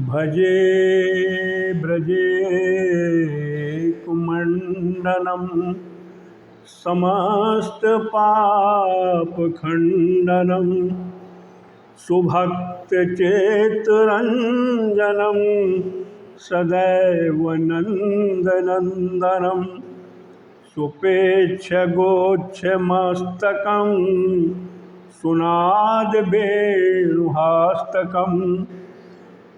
भजे ब्रजे कुमण्डलं समस्तपापखण्डनं सुभक्तचेतरञ्जनं सदैव नन्दनन्दनं सुपेच्छगोच्छमस्तकं सुनादवेणुहास्तकम्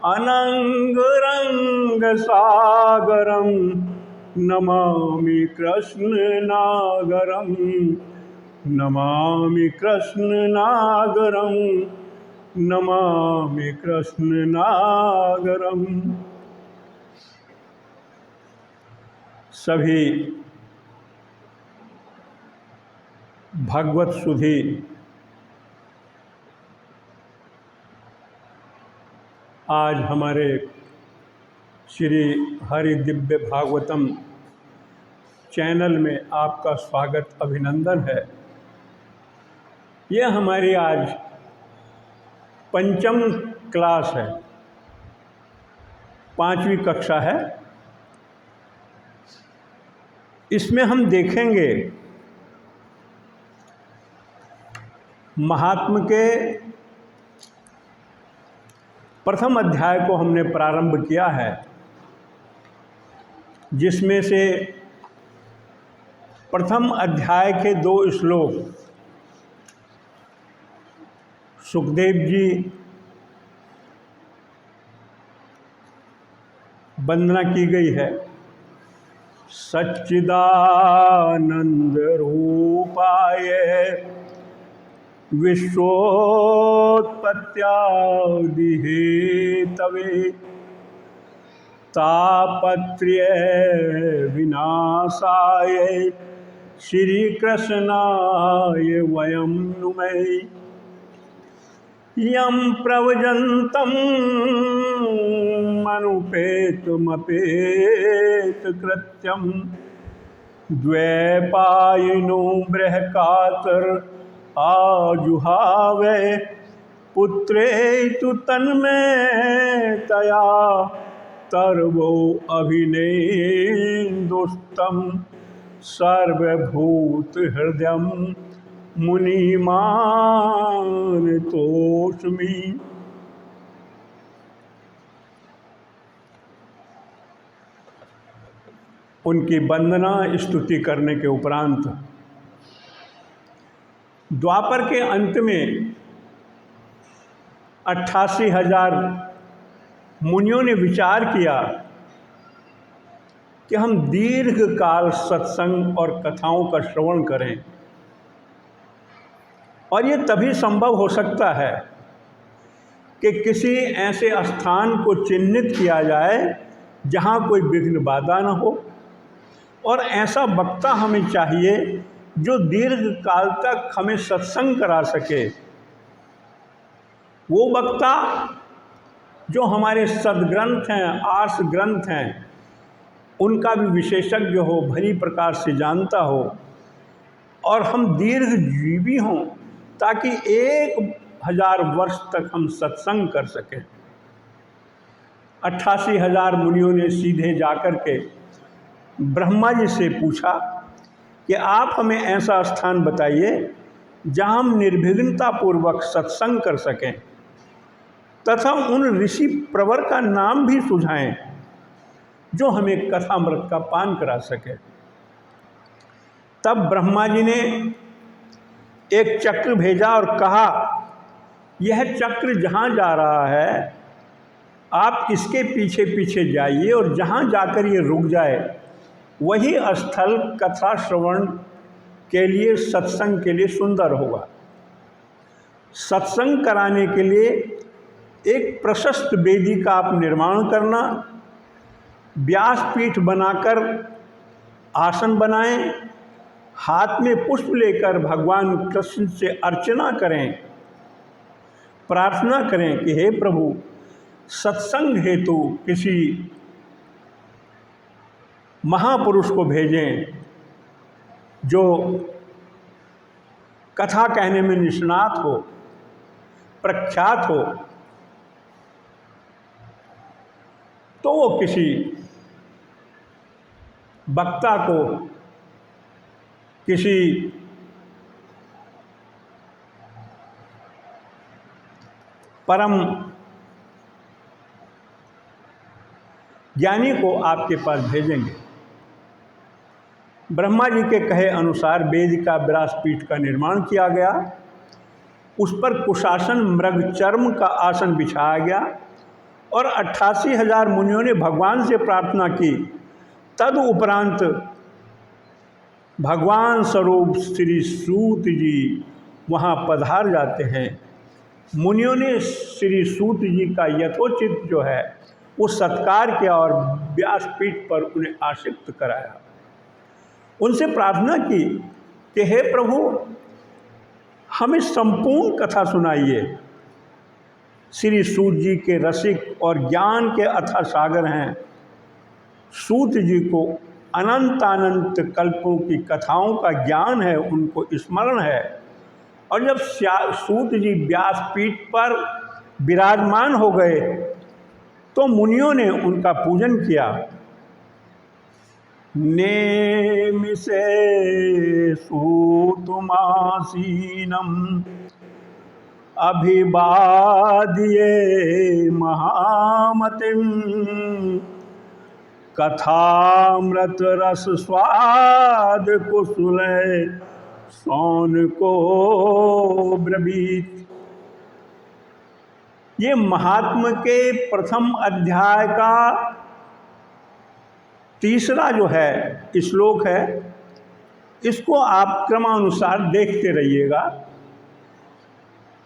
अनङ्गरङ्गसागरं नमामि कृष्णनागरं नमामि कृष्णनागरं नमामि कृष्णनागरम। सभी भगवत सुधी आज हमारे श्री हरि दिव्य भागवतम चैनल में आपका स्वागत अभिनंदन है। यह हमारी आज पंचम क्लास है, 5वीं कक्षा है। इसमें हम देखेंगे महात्म के प्रथम अध्याय को हमने प्रारंभ किया है, जिसमें से प्रथम अध्याय के 2 श्लोक सुखदेव जी वंदना की गई है। सच्चिदानंद रूपाय विश्वोत्पत्त्यादि हेतवे तापत्रय विनाशाय श्री कृष्णाय वयं नुमः। यं प्रव्रजन्तम् अनुपेतमपेतकृत्यं द्वैपायनो बृहकातर आजुहावे पुत्रेतु तन्मयतया तर्वो अभिनेन्दुस्तं सर्वभूत हृदयं मुनिमानतोऽस्मि। उनकी वंदना स्तुति करने के उपरांत द्वापर के अंत में 88,000 मुनियों ने विचार किया कि हम दीर्घ काल सत्संग और कथाओं का श्रवण करें, और ये तभी संभव हो सकता है कि किसी ऐसे स्थान को चिन्हित किया जाए जहाँ कोई विघ्न बाधा न हो, और ऐसा वक्ता हमें चाहिए जो दीर्घ काल तक हमें सत्संग करा सके। वो वक्ता जो हमारे सदग्रंथ हैं, आर्ष ग्रंथ हैं, उनका भी विशेषज्ञ हो, भली प्रकार से जानता हो, और हम दीर्घ जीवी हों ताकि 1000 वर्ष तक हम सत्संग कर सकें। 88,000 मुनियों ने सीधे जाकर के ब्रह्मा जी से पूछा कि आप हमें ऐसा स्थान बताइए जहाँ हम निर्विघ्नता पूर्वक सत्संग कर सकें, तथा उन ऋषि प्रवर का नाम भी सुझाएं जो हमें कथामृत का पान करा सके। तब ब्रह्मा जी ने एक चक्र भेजा और कहा, यह चक्र जहाँ जा रहा है आप इसके पीछे पीछे जाइए, और जहाँ जाकर ये रुक जाए वही स्थल कथा श्रवण के लिए, सत्संग के लिए सुंदर होगा। सत्संग कराने के लिए एक प्रशस्त वेदी का आप निर्माण करना, व्यासपीठ बनाकर आसन बनाएं, हाथ में पुष्प लेकर भगवान कृष्ण से अर्चना करें, प्रार्थना करें कि हे प्रभु, सत्संग हेतु किसी महापुरुष को भेजें जो कथा कहने में निष्णात हो, प्रख्यात हो, तो वो किसी वक्ता को, किसी परम ज्ञानी को आपके पास भेजेंगे। ब्रह्मा जी के कहे अनुसार वेदिका व्यासपीठ का निर्माण किया गया। उस पर कुशासन मृग चर्म का आसन बिछाया गया और 88,000 मुनियों ने भगवान से प्रार्थना की। तद उपरांत भगवान स्वरूप श्री सूत जी वहाँ पधार जाते हैं। मुनियों ने श्री सूत जी का यथोचित जो है वो सत्कार किया और व्यासपीठ पर उन्हें आसीक्त कराया। उनसे प्रार्थना की कि हे प्रभु, हमें संपूर्ण कथा सुनाइए। श्री सूत जी के रसिक और ज्ञान के अथाह सागर हैं। सूत जी को अनंत कल्पों की कथाओं का ज्ञान है, उनको स्मरण है। और जब सूत जी व्यासपीठ पर विराजमान हो गए तो मुनियों ने उनका पूजन किया। नेमिषे सूतुमासीनम् अभिवाद्ये महामतिम् कथामृत रस स्वाद कुसुले सौनको ब्रवीत। ये महात्म के प्रथम अध्याय का तीसरा जो है श्लोक है। इसको आप क्रमानुसार देखते रहिएगा।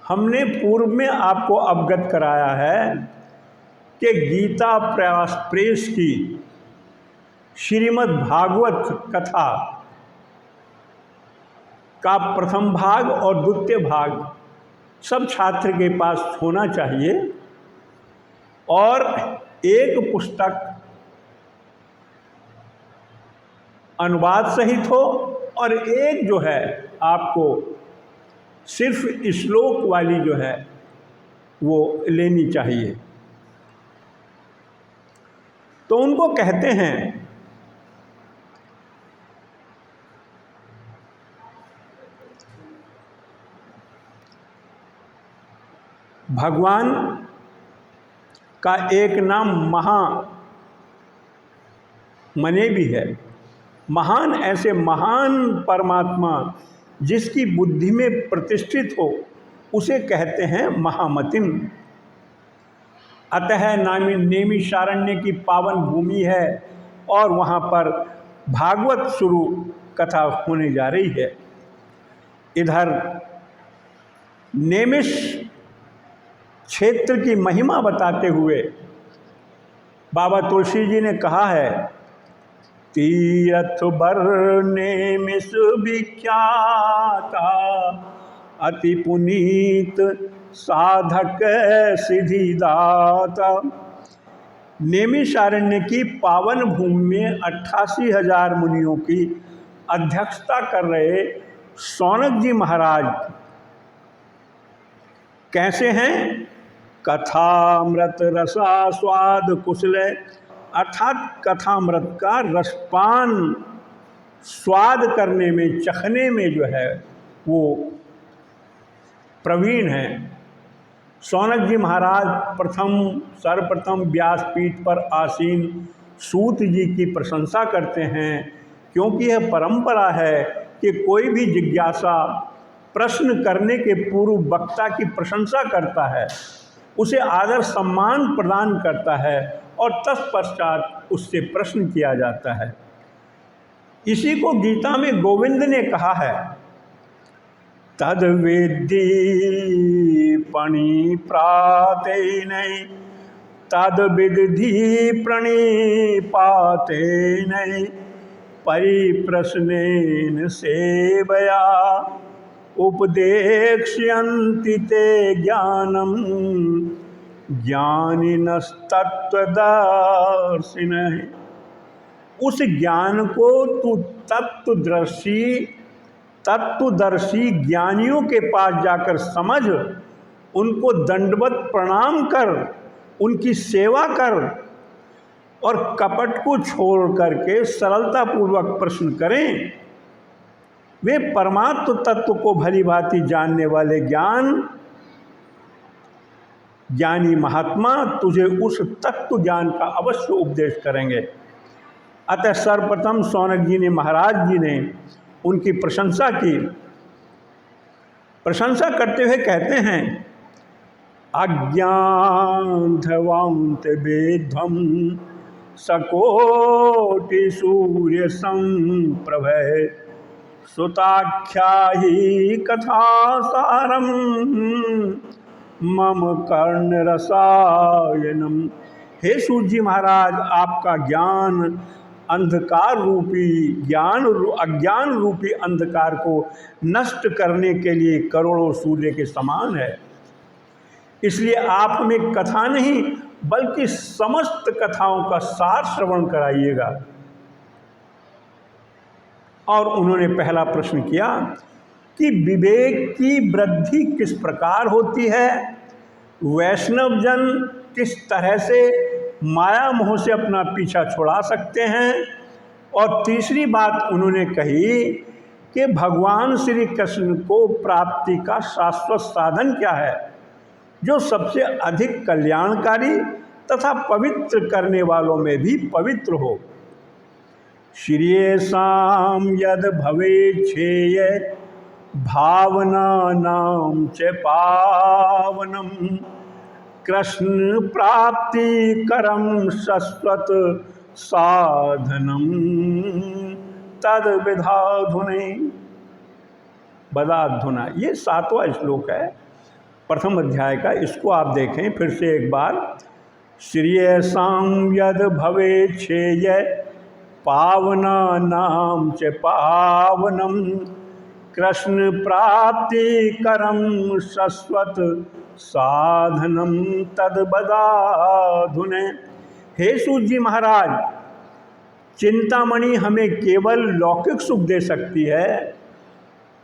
हमने पूर्व में आपको अवगत कराया है कि गीता प्रयास प्रेस की श्रीमद् भागवत कथा का प्रथम भाग और द्वितीय भाग सब छात्र के पास होना चाहिए और एक पुस्तक अनुवाद सहित हो और एक जो है आपको सिर्फ श्लोक वाली जो है वो लेनी चाहिए। तो उनको कहते हैं भगवान का एक नाम महामने भी है। महान, ऐसे महान परमात्मा जिसकी बुद्धि में प्रतिष्ठित हो उसे कहते हैं महामतिम। अतः नैमिषारण्य की पावन भूमि है और वहाँ पर भागवत शुरू कथा होने जा रही है। इधर नैमिष क्षेत्र की महिमा बताते हुए बाबा तुलसी जी ने कहा है, तीरथ बरनेमिष विख्याता अति पुनीत साधक सिद्धिदाता। नैमिषारण्य की पावन भूमि में 88,000 मुनियों की अध्यक्षता कर रहे सौनक जी महाराज कैसे हैं? कथामृत रसास्वाद कुशल, अर्थात कथामृत का रसपान स्वाद करने में, चखने में जो है वो प्रवीण हैं। सौनक जी महाराज सर्वप्रथम व्यासपीठ पर आसीन सूत जी की प्रशंसा करते हैं, क्योंकि यह परंपरा है कि कोई भी जिज्ञासा प्रश्न करने के पूर्व वक्ता की प्रशंसा करता है, उसे आदर सम्मान प्रदान करता है और तत्पश्चात उससे प्रश्न किया जाता है। इसी को गीता में गोविंद ने कहा है, तद वेद्दी प्रणिपाते नहीं तद विदधि प्रणिपाते नहीं परिप्रश्नेन सेवया उपदेक्ष्यन्ति ते ज्ञानम ज्ञानिनस्तत्त्वदर्शिनः। उस ज्ञान को तू तत्वदर्शी तत्वदर्शी ज्ञानियों के पास जाकर समझ, उनको दंडवत प्रणाम कर, उनकी सेवा कर और कपट को छोड़ करके सरलता पूर्वक प्रश्न करें। वे परमात्म तत्व को भली भांति जानने वाले ज्ञानी महात्मा तुझे उस तत्व ज्ञान का अवश्य उपदेश करेंगे। अतः सर्वप्रथम शौनक जी ने, महाराज जी ने उनकी प्रशंसा की। प्रशंसा करते हुए कहते हैं, अज्ञानध्वांत वेद्वम सकोटि सूर्य संप्रभ सुताख्या ही कथा सारम मम कर्ण रसायनम। हे सूर्य जी महाराज, आपका ज्ञान अंधकार रूपी अज्ञान रूपी अंधकार को नष्ट करने के लिए करोड़ों सूर्य के समान है। इसलिए आप हमें कथा नहीं बल्कि समस्त कथाओं का सार श्रवण कराइएगा। और उन्होंने पहला प्रश्न किया कि विवेक की वृद्धि किस प्रकार होती है, वैष्णव जन किस तरह से माया मोह से अपना पीछा छुड़ा सकते हैं। और तीसरी बात उन्होंने कही कि भगवान श्री कृष्ण को प्राप्ति का शाश्वत साधन क्या है, जो सबसे अधिक कल्याणकारी तथा पवित्र करने वालों में भी पवित्र हो। श्रियेषां यद भवेच्छेय भावना नाम च पावनम कृष्ण प्राप्ति करम शाश्वत साधनम तद विधाधुने बदाधुना। ये 7वां श्लोक है प्रथम अध्याय का। इसको आप देखें फिर से एक बार। श्रियेषां यद भवेच्छेय पावना नाम च पावनम कृष्ण प्राप्ति करम शाश्वत साधनम तद बदाधुने। हे सूर्य जी महाराज, चिंतामणि हमें केवल लौकिक सुख दे सकती है,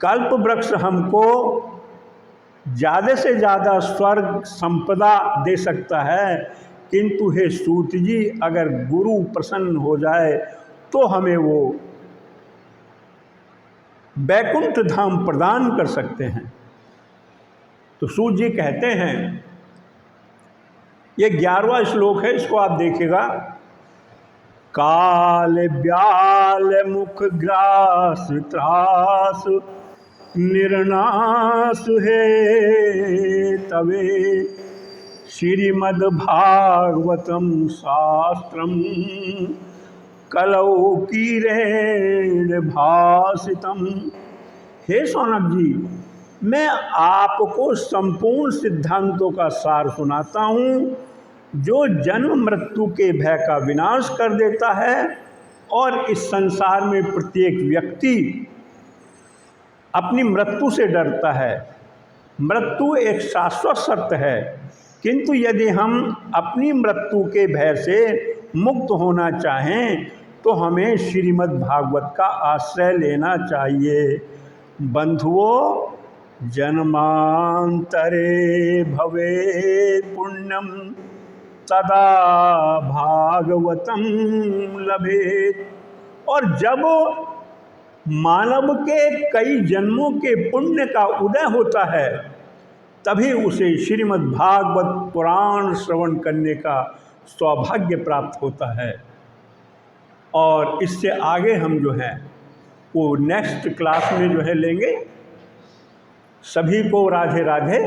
कल्प वृक्ष हमको ज़्यादा से ज़्यादा स्वर्ग संपदा दे सकता है, किंतु हे सूत जी, अगर गुरु प्रसन्न हो जाए तो हमें वो बैकुंठ धाम प्रदान कर सकते हैं। तो सूत जी कहते हैं, ये 11वां श्लोक है, इसको आप देखिएगा। काल ब्याल मुख ग्रास त्रास निर्नाश है तवे श्रीमद् भागवतम शास्त्रम कलौ कीरेण भासितम। हे शौनक जी, मैं आपको संपूर्ण सिद्धांतों का सार सुनाता हूँ, जो जन्म मृत्यु के भय का विनाश कर देता है और इस संसार में प्रत्येक व्यक्ति अपनी मृत्यु से डरता है। मृत्यु एक शाश्वत सत्य है, किंतु यदि हम अपनी मृत्यु के भय से मुक्त होना चाहें तो हमें श्रीमद् भागवत का आश्रय लेना चाहिए। बंधुओं, जन्मांतरे भवे पुण्यम तदा भागवतम लभेत। और जब मानव के कई जन्मों के पुण्य का उदय होता है, तभी उसे श्रीमद् भागवत पुराण श्रवण करने का सौभाग्य प्राप्त होता है। और इससे आगे हम जो है वो नेक्स्ट क्लास में जो है लेंगे। सभी को राधे राधे।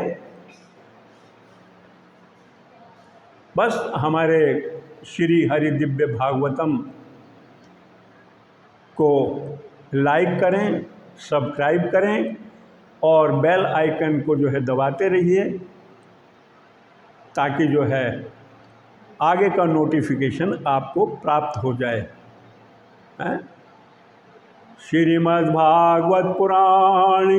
बस हमारे श्री हरि दिव्य भागवतम को लाइक करें, सब्सक्राइब करें और बेल आइकन को जो है दबाते रहिए, ताकि जो है आगे का नोटिफिकेशन आपको प्राप्त हो जाए। श्रीमद् भागवत पुराण।